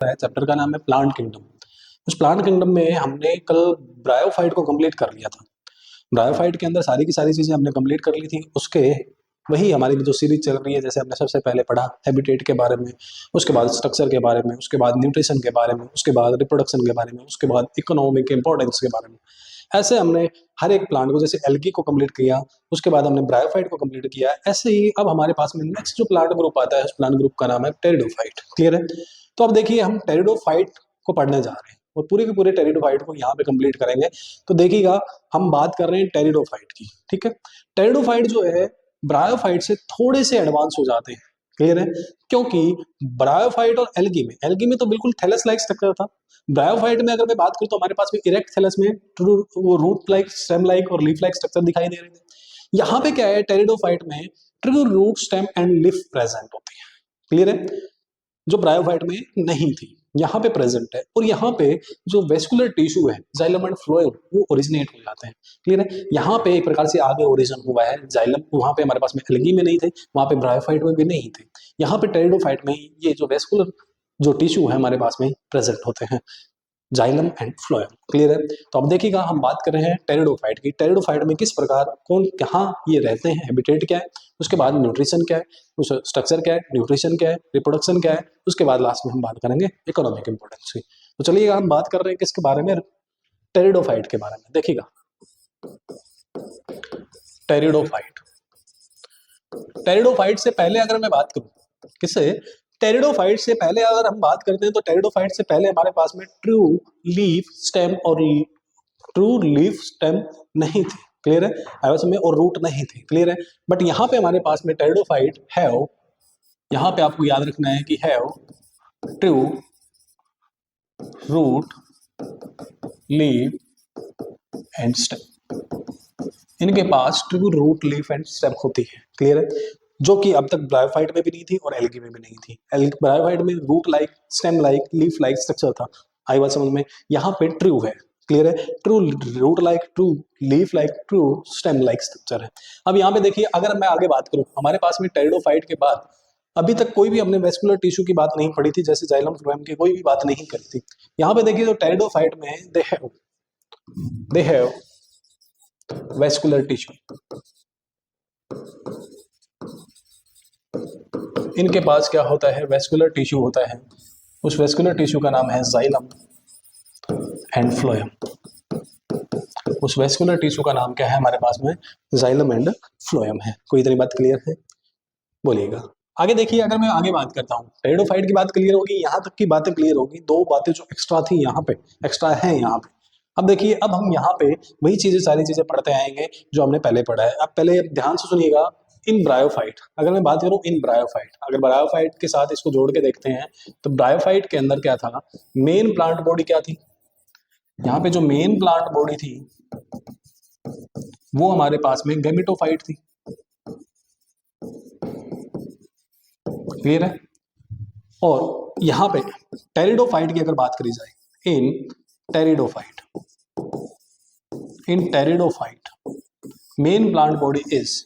है चैप्टर का नाम है प्लांट किंगडम। उस प्लांट किंगडम में हमने कल ब्रायोफाइट को कंप्लीट कर लिया था। ब्रायोफाइट के अंदर सारी की सारी चीजें हमने कंप्लीट कर ली थी। उसके वही हमारी जो सीरीज चल रही है, जैसे हमने सबसे पहले पढ़ा हैबिटेट के बारे में, उसके बाद स्ट्रक्चर के बारे में, उसके बाद न्यूट्रिशन के बारे में, उसके बाद रिप्रोडक्शन के बारे में, उसके बाद इकोनॉमिक इंपॉर्टेंस के बारे में। ऐसे हमने हर एक प्लांट को, जैसे एल्गी को कंप्लीट किया, उसके बाद हमने ब्रायोफाइट को कंप्लीट किया। ऐसे ही अब हमारे पास में नेक्स्ट जो प्लांट ग्रुप आता है, उस प्लांट ग्रुप का नाम है टेरिडोफाइट। क्लियर है? तो अब देखिए हम टेरिडोफाइट को पढ़ने जा रहे हैं और पूरे के पूरे टेरिडोफाइट को यहाँ पे कंप्लीट करेंगे। तो देखिएगा हम बात कर रहे हैं टेरिडोफाइट की। ठीक है, टेरिडोफाइट जो है ब्रायोफाइट से थोड़े से एडवांस हो जाते हैं। क्लियर है? क्योंकि ब्रायोफाइट और एल्गी में तो बिल्कुल थैलस लाइक स्ट्रक्चर था। ब्रायोफाइट में अगर मैं बात करूं तो हमारे पास में इरेक्ट थैलस में वो रूट लाइक, स्टेम लाइक और लीफ लाइक स्ट्रक्चर दिखाई दे रहे थे। यहाँ पे क्या है, टेरिडोफाइट में true root, stem and leaf present होती है। क्लियर है? जो ब्रायोफाइट में नहीं थी, यहाँ पे प्रेजेंट है। और यहाँ पे जो वेस्कुलर टिश्यू है, जाइलम एंड फ्लोएम, वो ओरिजिनेट हो जाते हैं। क्लियर है? यहाँ पे एक प्रकार से आगे ओरिजिन हुआ है जाइलम, वहां पे हमारे पास में एल्गी में नहीं थे, वहां पे ब्रायोफाइट में भी नहीं थे। यहाँ पे टेरिडोफाइट में ये जो वेस्कुलर जो टिश्यू है हमारे पास में प्रेजेंट होते हैं, जाइलम एंड फ्लोएम। क्लियर है? तो अब देखिएगा हम बात कर रहे हैं टेरिडोफाइट की। टेरिडोफाइट में किस प्रकार कौन कहाँ ये रहते हैं, हैबिटेट क्या है, उसके बाद न्यूट्रिशन क्या है, उस स्ट्रक्चर क्या है, न्यूट्रिशन क्या है, रिप्रोडक्शन क्या है, उसके बाद लास्ट में हम बात करेंगे इकोनॉमिक इंपोर्टेंस की। तो चलिएगा हम बात कर रहे हैं किसके बारे में, टेरिडोफाइट के बारे में। देखिएगा टेरिडोफाइट, टेरिडोफाइट से पहले अगर मैं बात करूं, किससे, टेरिडोफाइट से पहले अगर हम बात करते हैं तो टेरिडोफाइट से पहले हमारे पास में ट्रू लीफ स्टेम और ट्रू लीफ स्टेम नहीं थे। क्लियर है? आवाज में और रूट नहीं थे। क्लियर है? बट यहाँ पे हमारे पास में टेरिडोफाइट हैव, यहाँ पे आपको याद रखना है कि have true root, leaf and stem. इनके पास true root, leaf and stem होती है। क्लियर है? जो कि अब तक ब्रायोफाइट में भी नहीं थी और एल्गी में भी नहीं थी। ब्रायोफाइट में root like, stem like, leaf like structure था। आई बात समझ में? यहाँ पे ट्रू है। क्लियर है? True root like, true leaf like, true stem like structure है। अब यहाँ पे देखिए, अगर मैं आगे बात करूं, हमारे पास में टेरिडोफाइट के बाद अभी तक कोई भी हमने वेस्कुलर टिश्यू की बात नहीं पढ़ी थी, जैसे जाइलम फ्लोएम की कोई भी बात नहीं करी थी। यहाँ पे देखिए जो टेरिडोफाइट में दे हैव वेस्कुलर टिश्यू, इनके पास क्या होता है, वेस्कुलर टिश्यू होता है। उस वेस्कुलर टिश्यू का नाम है जाइलम एंड फ्लोएम। उस वेस्कुलर टिश्यू का नाम क्या है हमारे पास में, जाइलम एंड फ्लोएम है। कोई इतनी बात क्लियर है? बोलिएगा। आगे देखिए, अगर मैं आगे बात करता हूँ, टेरिडोफाइट की बात क्लियर होगी, यहाँ तक की बातें क्लियर होगी। दो बातें जो एक्स्ट्रा थी यहाँ पे, एक्स्ट्रा है यहाँ पे। अब देखिए, अब हम यहाँ पे वही चीजें, सारी चीजें पढ़ते आएंगे जो हमने पहले पढ़ा है। अब पहले ध्यान से सुनिएगा, इन ब्रायोफाइट, अगर मैं बात करूं इन ब्रायोफाइट, अगर ब्रायोफाइट के साथ इसको जोड़ के देखते हैं तो ब्रायोफाइट के अंदर क्या था, मेन प्लांट बॉडी क्या थी, यहाँ पे जो मेन प्लांट बॉडी थी वो हमारे पास में गैमेटोफाइट थी। क्लियर है? और यहाँ पे टेरिडोफाइट की अगर बात करी जाए, pteridophyte in pteridophyte main plant body is,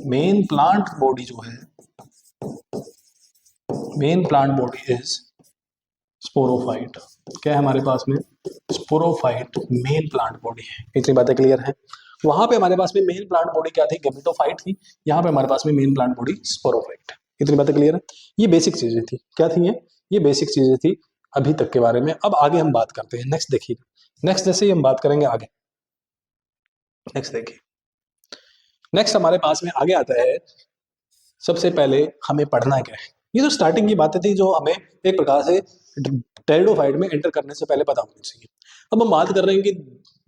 main plant body जो है, main plant body is sporophyte. क्या है हमारे पास में, स्पोरोफाइट मेन प्लांट बॉडी है। इतनी बातें क्लियर है? वहां पे हमारे पास में मेन प्लांट बॉडी क्या थी, गैमेटोफाइट थी। यहाँ पे हमारे पास में मेन प्लांट बॉडी स्पोरोफाइट है। इतनी बातें क्लियर है? ये बेसिक चीजें थी। क्या थी ये बेसिक चीजें थी अभी तक के बारे में। अब आगे हम बात करते हैं, नेक्स्ट देखिए, नेक्स्ट जैसे ही हम बात करेंगे आगे, नेक्स्ट देखिए, नेक्स्ट हमारे पास में आगे आता है, सबसे पहले हमें पढ़ना क्या है। ये जो स्टार्टिंग की बातें थी जो हमें एक प्रकार से टेरिडोफाइट में एंटर करने से पहले पता होनी चाहिए। अब हम बात कर रहे हैं कि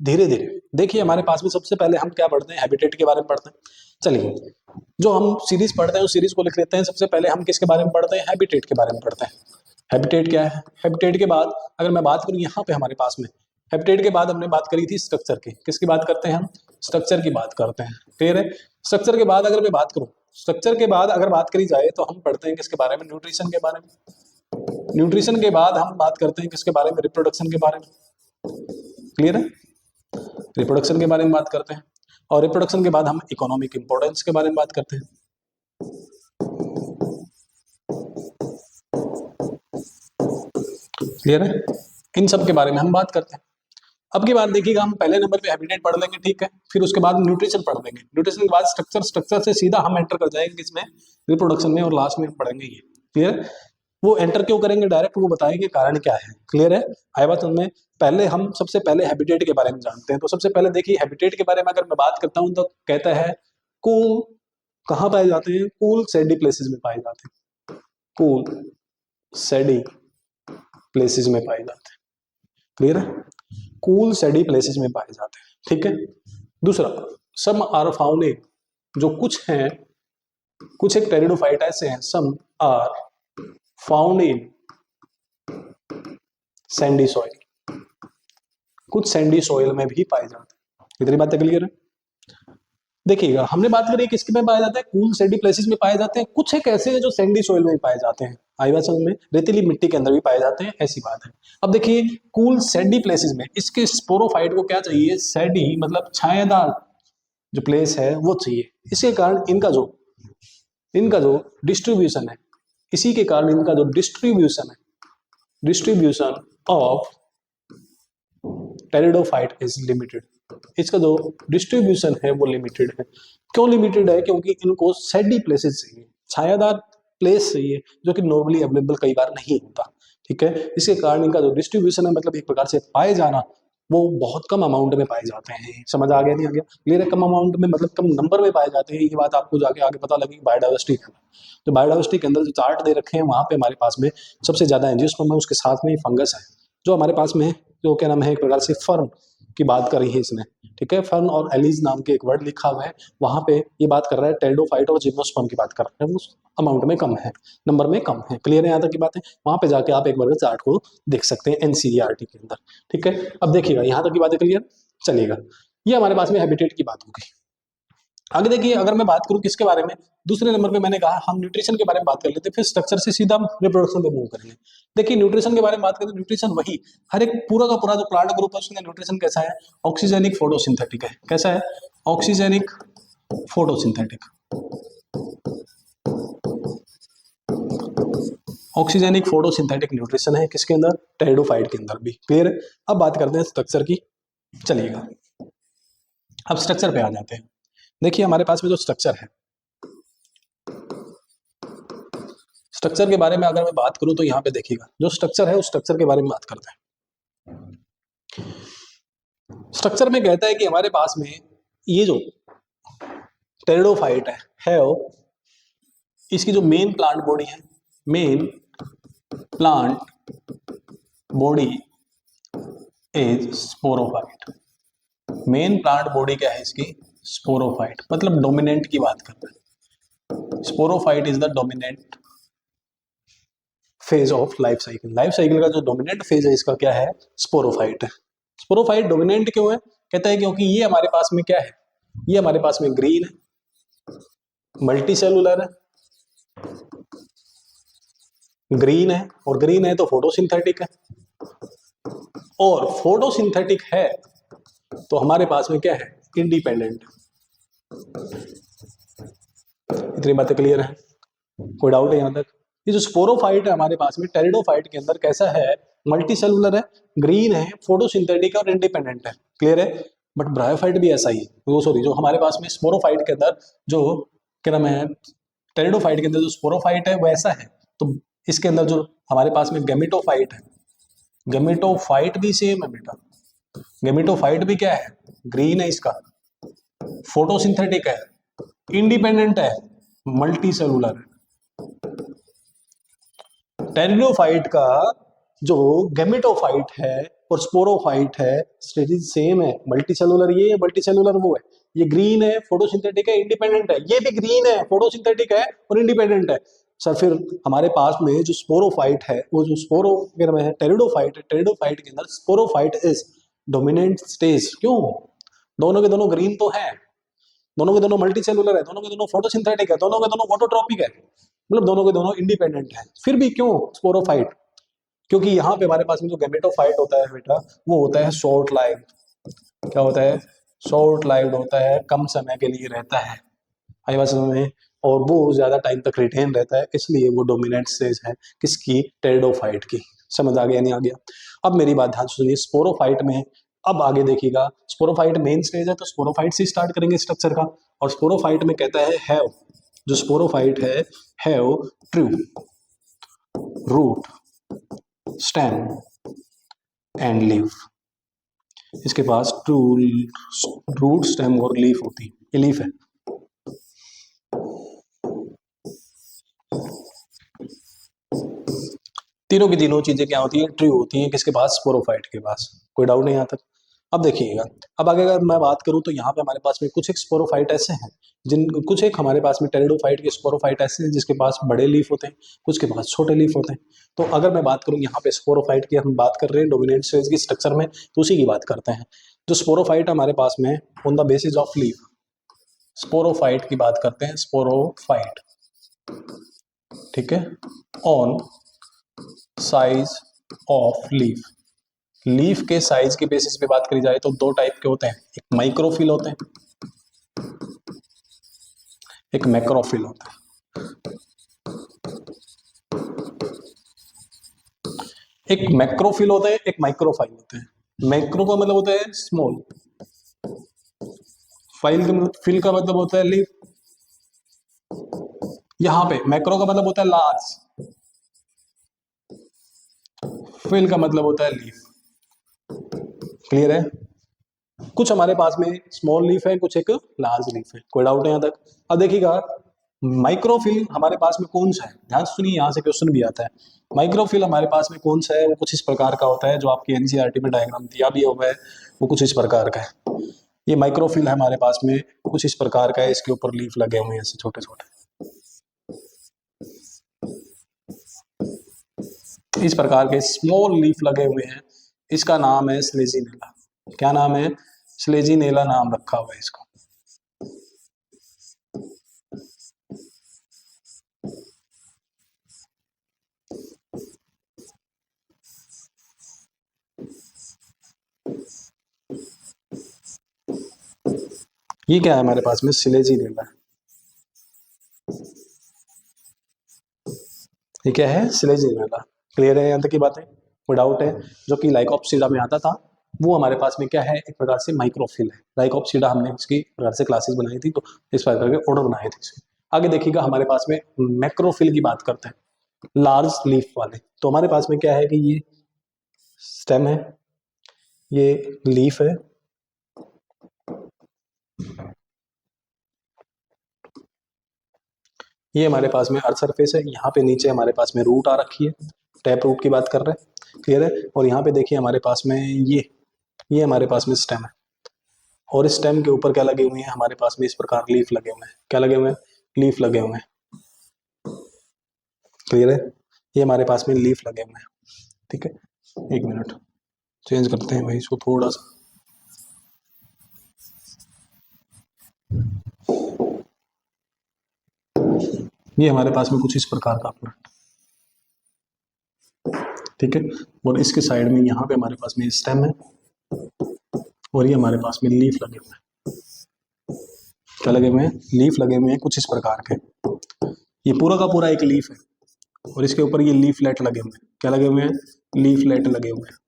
धीरे धीरे देखिए, हमारे पास में सबसे पहले हम क्या पढ़ते हैं, हैबिटेट के बारे में पढ़ते हैं। चलिए, जो हम सीरीज पढ़ते हैं उस सीरीज को लिख लेते हैं। सबसे पहले हम किसके बारे में पढ़ते हैं, हैबिटेट के बारे में पढ़ते हैं। हैबिटेट क्या है, हैबिटेट के बाद अगर मैं बात करूं यहाँ पे हमारे पास में, हैबिटेट के बाद हमने बात करी थी स्ट्रक्चर की। किसकी बात करते हैं हम, स्ट्रक्चर की बात करते हैं। क्लियर है? स्ट्रक्चर के बाद अगर मैं बात करूं, स्ट्रक्चर के बाद अगर बात करी जाए तो हम पढ़ते हैं किसके बारे में, न्यूट्रिशन के बारे में। न्यूट्रिशन के बाद हम बात करते हैं किसके बारे में, रिप्रोडक्शन के बारे में। क्लियर है? रिप्रोडक्शन के बारे में बात करते हैं। और रिप्रोडक्शन के बाद हम इकोनॉमिक इंपोर्टेंस के बारे में बात करते हैं। क्लियर है? इन सब के बारे में हम बात करते हैं। अब की बात देखिएगा, हम पहले नंबर पे हैबिटेट पढ़ लेंगे, ठीक है, फिर उसके बाद न्यूट्रिशन पढ़ लेंगे, न्यूट्रिशन के बाद स्ट्रक्चर, स्ट्रक्चर से सीधा हम एंटर कर जाएंगे किसमें, रिप्रोडक्शन में, और लास्ट में हम पढ़ेंगे ये। क्लियर? वो एंटर क्यों करेंगे डायरेक्ट, वो बताएंगे कारण क्या है। क्लियर है? आए बात समझ में? पहले हम सबसे पहले हैबिटेट के बारे में जानते हैं। तो सबसे पहले देखिए, हैबिटेट के बारे में अगर मैं बात करता हूँ तो कहता है कूल कहाँ पाए जाते हैं, कूल सैडी प्लेसेस में पाए जाते हैं, कूल सैडी प्लेसेस में पाए जाते हैं। क्लियर है? कूल सैडी प्लेसेस में पाए जाते हैं, ठीक है। दूसरा, सम आर फाउंड इन, जो कुछ हैं, कुछ एक टेरिडोफाइट ऐसे हैं, some are found in sandy soil, कुछ सैंडी सॉइल में भी पाए जाते हैं। इतनी बात क्लियर है? देखिएगा, हमने बात करी किसके में पाए जाते हैं, कूल सैंडी प्लेसेस में पाए जाते हैं, कुछ एक ऐसे हैं जो सैंडी सॉइल में भी पाए जाते हैं, आई बात समझ में, रेतीली मिट्टी के अंदर भी पाए जाते हैं, ऐसी बात है। अब देखिए, कूल सैंडी प्लेसेस में इसके स्पोरोफाइट को क्या चाहिए, सैंडी मतलब छायादार जो प्लेस है वो चाहिए। इसके कारण इनका जो डिस्ट्रीब्यूशन है, इसी के कारण इनका जो डिस्ट्रीब्यूशन है, distribution of pteridophyte is limited. इसका जो डिस्ट्रीब्यूशन है वो लिमिटेड है। क्यों लिमिटेड है? क्योंकि इनको सैडी प्लेसेस चाहिए, छायादार प्लेस चाहिए, जो कि नॉर्मली अवेलेबल कई बार नहीं होता, ठीक है। इसके कारण इनका जो डिस्ट्रीब्यूशन है, मतलब एक प्रकार से पाए जाना, वो बहुत कम अमाउंट में पाए जाते हैं। समझ आ गया नहीं आ गया? क्लियर है? कम अमाउंट में मतलब कम नंबर में पाए जाते हैं, ये बात आपको जाके आगे पता लगेगी बायोडाइवर्सिटी के अंदर। तो बायोडाइवर्सिटी के अंदर जो चार्ट दे रखे हैं, वहां पे हमारे पास में सबसे ज्यादा एंजियोस्पर्म है, उसके साथ में फंगस है जो हमारे पास में है, जो क्या नाम है, एक प्रकार से फर्न की बात करी है इसने, ठीक है। फर्न और एलिज नाम के एक वर्ड लिखा हुआ है, वहां पे ये बात कर रहा है टेरिडोफाइट और जिम्नोस्पर्म की बात कर रहा है, वो अमाउंट में कम है, नंबर में कम है। क्लियर है यहाँ तक की बात है? वहां पे जाके आप एक बार चार्ट को देख सकते हैं एनसीईआरटी के अंदर, ठीक है। अब देखिएगा, यहाँ तक की बात है क्लियर? चलिएगा, ये हमारे पास में हैबिटेट की बात हो गई। आगे देखिए, अगर मैं बात करूं किसके बारे में, दूसरे नंबर पे मैंने कहा हम न्यूट्रिशन के बारे में बात कर लेते हैं, फिर स्ट्रक्चर से सीधा हम रिप्रोडक्शन पे मूव करेंगे। देखिए, न्यूट्रिशन के बारे में बात करें तो न्यूट्रिशन वही, हर एक पूरा का पूरा जो प्लांट ग्रुप है उसका न्यूट्रिशन कैसा है, ऑक्सीजेनिक फोटोसिंथेटिक है। कैसा है? Oxygenic photosynthetic, oxygenic photosynthetic nutrition है किसके अंदर, टेरिडोफाइट के अंदर भी। क्लियर है? अब बात करते हैं स्ट्रक्चर की। चलिएगा, अब स्ट्रक्चर पे आ जाते हैं। देखिए, हमारे पास में जो स्ट्रक्चर है, स्ट्रक्चर के बारे में अगर मैं बात करूं तो यहां पे देखिएगा, जो स्ट्रक्चर है उस स्ट्रक्चर के बारे में बात करते हैं। स्ट्रक्चर में कहता है कि हमारे पास में ये जो टेरिडोफाइट है इसकी जो मेन प्लांट बॉडी है, main plant body is sporophyte. Main plant body क्या है इसकी, स्पोरोफाइट, मतलब डोमिनेंट की बात करते हैं। Sporophyte is the dominant phase of life cycle. Life cycle का जो डोमिनेंट फेज है इसका क्या है, स्पोरोफाइट है। स्पोरोफाइट डोमिनेंट क्यों है? कहता है क्योंकि ये हमारे पास में क्या है, ये हमारे पास में ग्रीन है, मल्टी सेलुलर है, ग्रीन है, और ग्रीन है तो फोटोसिंथेटिक है, और फोटोसिंथेटिक है तो हमारे पास में क्या है, इंडिपेंडेंट। इतनी बातें क्लियर है? कोई डाउट है यहां तक? ये जो स्पोरोफाइट है हमारे पास में टेरिडोफाइट के अंदर कैसा है, मल्टी सेलुलर है, ग्रीन है, फोटोसिंथेटिक और इंडिपेंडेंट है। क्लियर है? बट ब्रायोफाइट भी ऐसा ही है, वो सॉरी, जो हमारे पास में स्पोरोफाइट के अंदर जो क्या नाम है, टेरिडोफाइट के अंदर जो स्पोरोफाइट है वो ऐसा है, तो इसके अंदर जो हमारे पास में गेमेटोफाइट है, गेमेटोफाइट भी सेम है बेटा। गेमेटोफाइट भी क्या है, ग्रीन है, इसका फोटोसिंथेटिक है, इंडिपेंडेंट है, मल्टी सेलुलर है। टेरिडोफाइट का जो गेमेटोफाइट है और स्पोरोफाइट है स्टेजेस सेम है, मल्टी सेलुलर ये है, मल्टी सेलुलर वो है। ये ग्रीन है, फोटोसिंथेटिक है, इंडिपेंडेंट है, ये भी ग्रीन है, फोटोसिंथेटिक है और इंडिपेंडेंट है। सर फिर हमारे पास में जो स्पोरोफाइट है, वो जो स्पोरो है टेरिडोफाइट है, टेरिडोफाइट के अंदर स्पोरोफाइट इज डोमिनेंट स्टेज। क्यों? दोनों के दोनों ग्रीन तो है, दोनों के दोनों मल्टी सेलुलर है, दोनों के दोनों फोटोसिंथेटिक है, दोनों के दोनों ऑटोट्रॉपिक है, मतलब दोनों के दोनों इंडिपेंडेंट है। फिर भी क्यों स्पोरोफाइट? क्योंकि यहाँ पे हमारे पास में जो गेमेटोफाइट होता है बेटा, वो होता है शॉर्ट लाइव्ड। क्या होता है? शॉर्ट लाइव्ड होता है, कम समय के लिए रहता है, आई बात समझ में, और वो ज्यादा टाइम तक रिटेन रहता है, इसलिए वो डोमिनेंट स्टेज है किसकी, टेरिडोफाइट की। समझ आ गया नहीं आ गया? अब मेरी बात ध्यान से सुनिए, स्पोरोफाइट में अब आगे देखिएगा, स्पोरोफाइट मेन स्टेज है तो स्पोरोफाइट से स्टार्ट करेंगे स्ट्रक्चर का। और स्पोरोफाइट में कहता है हैव, जो स्पोरोफाइट है have true root stem and leaf. इसके पास ट्रू रूट स्टेम और लीफ होती है, ये लीफ है। तीनों की तीनों चीजें क्या होती है, ट्रू होती हैं, किसके पास, स्पोरोफाइट के पास। कोई डाउट नहीं यहाँ तक? अब देखिएगा, अब आगे अगर मैं बात करूं तो यहाँ पे हमारे पास में कुछ एक स्पोरोफाइट ऐसे हैं जिन, कुछ एक हमारे पास में टेरिडोफाइट के स्पोरोफाइट ऐसे हैं जिसके पास बड़े लीफ होते हैं, कुछ के पास छोटे लीफ होते हैं। तो अगर मैं बात करूं यहाँ पे स्पोरोफाइट की, हम बात कर रहे हैं डोमिनेंट स्टेज की स्ट्रक्चर में, तो उसी की बात करते हैं। जो स्पोरोफाइट हमारे पास में on the basis of leaf, sporophyte की बात करते हैं, स्पोरोफाइट, ठीक है, on size of leaf. Leaf के साइज के बेसिस पे बात करी जाए तो दो टाइप के होते हैं, एक माइक्रोफिल होते हैं, एक मैक्रोफिल होता है। एक मैक्रोफिल होता है, एक माइक्रोफाइल होते हैं। मैक्रो का मतलब होता है स्मॉल, फाइल का मतलब, फिल का मतलब होता है लीफ। यहां पे मैक्रो का मतलब होता है लार्ज, फिल का मतलब होता है लीफ। क्लियर है? कुछ हमारे पास में स्मॉल लीफ है, कुछ एक लार्ज लीफ है। कोई डाउट है यहाँ तक? अब देखिएगा, माइक्रोफिल हमारे पास में कौन सा है, ध्यान से सुनिए, यहाँ से क्वेश्चन भी आता है। माइक्रोफिल हमारे पास में कौन सा है, वो कुछ इस प्रकार का होता है, जो आपकी एनसीईआरटी में डायग्राम दिया भी हुआ है, वो कुछ इस प्रकार का है। ये माइक्रोफिल है हमारे पास में, कुछ इस प्रकार का है, इसके ऊपर लीफ लगे हुए हैं ऐसे छोटे छोटे, इस प्रकार के स्मॉल लीफ लगे हुए हैं। इसका नाम है स्लेजिनेला। क्या नाम है? स्लेजिनेला नाम रखा हुआ है इसको। ये क्या है हमारे पास में, स्लेजिनेला। ये क्या है? स्लेजिनेला। क्लियर है यहाँ तक की बातें? कोई डाउट है? जो कि लाइकोप्सिडा में आता था, वो हमारे पास में क्या है, एक प्रकार से माइक्रोफिल है। लाइकोप्सिडा हमने इसकी प्रकार से क्लासेस बनाई थी, तो इस प्रकार के ऑर्डर बनाए थे इसके। आगे देखिएगा, हमारे पास में मैक्रोफिल की बात करते हैं, लार्ज लीफ वाले। तो हमारे पास में क्या है कि ये स्टेम है, ये लीफ है, ये हमारे पास में अर्थ सरफेस है, यहाँ पे नीचे हमारे पास में रूट आ रखी है, टैप रूट की बात कर रहे हैं। क्लियर है? और यहाँ पे देखिए हमारे पास में ये हमारे पास में स्टेम है, और इस स्टेम के ऊपर क्या लगे हुए हैं, हमारे पास में इस प्रकार लीफ लगे हुए हैं। क्या लगे हुए हैं? लीफ लगे हुए हैं। क्लियर है? ये हमारे पास में लीफ लगे हुए हैं। ठीक है, एक मिनट चेंज करते हैं भाई इसको थोड़ा सा। ये हमारे पास में कुछ इस प्रकार का पूरा, ठीक है, और इसके साइड में यहाँ पे हमारे पास में स्टेम है, और ये हमारे पास में लीफ लगे हुए हैं। क्या लगे हुए हैं? लीफ लगे हुए हैं कुछ इस प्रकार के। ये पूरा का पूरा एक लीफ है, और इसके ऊपर ये लीफलेट लगे हुए हैं। क्या लगे हुए हैं? लीफलेट लगे हुए हैं।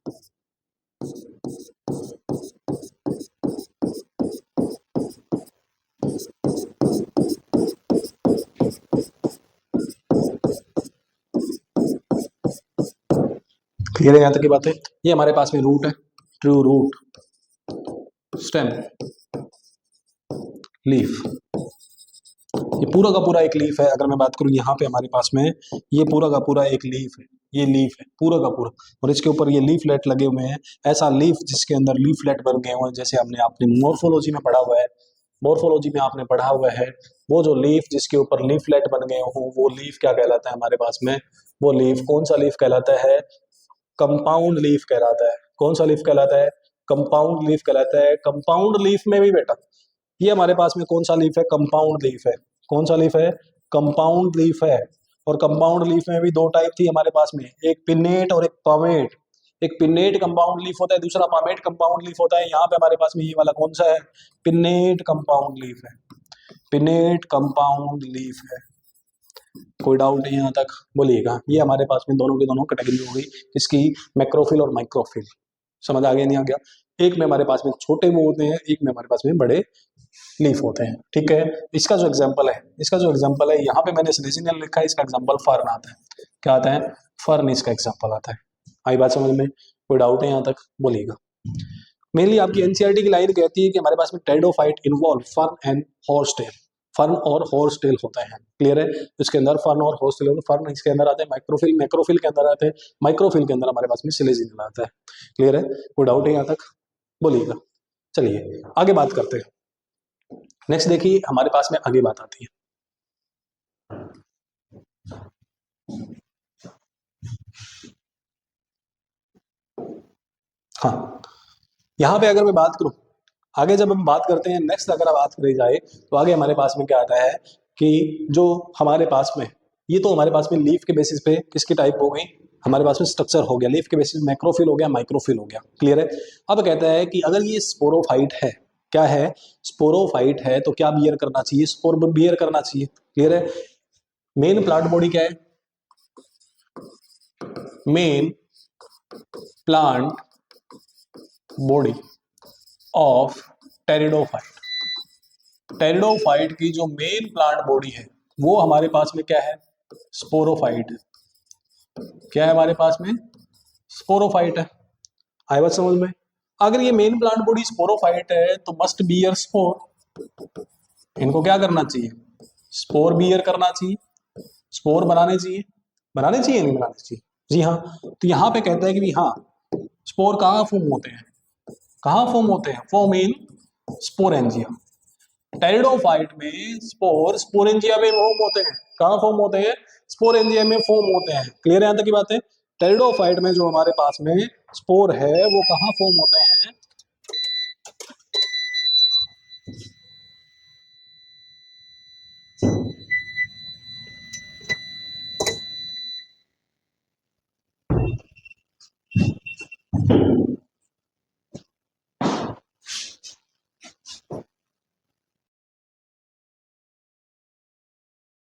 क्लियर है यहाँ तक की बात है? ये हमारे पास में रूट है, ट्रू रूट स्टेम लीफ। ये पूरा का पूरा एक लीफ है। अगर मैं बात करूं यहाँ पे हमारे पास में ये पूरा का पूरा एक लीफ है, ये लीफ है पूरा का पूरा, और इसके ऊपर ये लीफलेट लगे हुए हैं। ऐसा लीफ जिसके अंदर लीफलेट बन गए हुए हैं, जैसे हमने अपनी मॉर्फोलॉजी में पढ़ा हुआ है, मॉर्फोलॉजी में आपने पढ़ा हुआ है, वो जो लीफ जिसके ऊपर लीफलेट बन गए हों, वो लीफ क्या कहलाता है हमारे पास में? वो लीफ कौन सा लीफ कहलाता है? कंपाउंड लीफ कहलाता है। कौन सा लीफ कहलाता है? कंपाउंड लीफ कहलाता है। कंपाउंड लीफ में भी बेटा, ये हमारे पास में कौन सा लीफ है? कंपाउंड लीफ है। कौन सा लीफ है? कंपाउंड लीफ है। और कंपाउंड लीफ में भी दो टाइप थी हमारे पास में, एक पिन्नेट और एक पामेट। एक पिन्नेट कंपाउंड लीफ होता है, दूसरा पामेट कंपाउंड लीफ होता है। यहाँ पे हमारे पास में ये वाला कौन सा है? पिन्नेट कंपाउंड लीफ है। पिन्नेट कंपाउंड लीफ है। कोई डाउट है यहाँ तक? बोलिएगा। ये हमारे पास में दोनों की दोनों कैटेगरी हो गई, इसकी मैक्रोफिल और माइक्रोफिल। समझ आ गया नहीं आ गया? एक में हमारे पास में छोटे वो होते हैं, एक में हमारे पास में बड़े लीफ होते हैं। ठीक है, इसका जो एग्जांपल है यहाँ पे मैंने सिलेजिनियल लिखा है, इसका एग्जांपल फर्न आता है। क्या आता है? फर्न इसका एग्जांपल आता है। आई बात समझ में? कोई डाउट है यहाँ तक? बोलिएगा। मेनली आपकी एनसीईआरटी की लाइन कहती है कि हमारे पास में pteridophyte involve fern and horsetail. Fern और हॉर्सटेल होता है। क्लियर है? इसके अंदर फर्न और हॉर्सटेल होता है। फर्न इसके अंदर आते हैं, माइक्रोफिल मैक्रोफिल के अंदर आते हैं, माइक्रोफिल के अंदर हमारे पास में सिलेजिनियल आता है। क्लियर है? कोई डाउट है यहाँ तक? बोलिएगा। चलिए आगे बात करते हैं। नेक्स्ट देखिए हमारे पास में आगे बात आती है, हाँ यहाँ पे अगर मैं बात करूं, आगे जब हम बात करते हैं नेक्स्ट अगर बात करी जाए तो आगे हमारे पास में क्या आता है कि जो हमारे पास में ये तो हमारे पास में लीफ के बेसिस पे किसकी टाइप हो गई, हमारे पास में स्ट्रक्चर हो गया, लीफ के बेसिस मैक्रोफिल हो गया, माइक्रोफिल हो गया। क्लियर है? अब कहता है कि अगर ये स्पोरोफाइट है, क्या है? स्पोरोफाइट है, तो क्या बियर करना चाहिए? स्पोर बियर करना चाहिए। क्लियर है? मेन प्लांट बॉडी क्या है? Main plant body of pteridophyte, pteridophyte की जो मेन प्लांट बॉडी है वो हमारे पास में क्या है? स्पोरोफाइट है। क्या है हमारे पास में? स्पोरोफाइट है। आई बात समझ में? अगर ये मेन प्लांट बॉडी स्पोरोफाइट है तो मस्ट बियर स्पोर। इनको क्या करना चाहिए? स्पोर बियर करना चाहिए, स्पोर बनाने चाहिए। बनाने चाहिए नहीं बनाने चाहिए? जी हाँ। तो यहाँ पे कहता है कि भी हाँ, स्पोर कहाँ फॉर्म होते हैं? कहाँ फॉर्म होते हैं? Form in sporangia. टेरिडोफाइट में स्पोर स्पोरेंजिया में फॉर्म होते हैं। कहाँ फॉर्म होते हैं? स्पोरेंजिया में फॉर्म होते हैं। क्लियर है यहाँ तक की बात है? टेरिडोफाइट में जो हमारे पास में स्पोर है वो कहाँ फॉर्म होते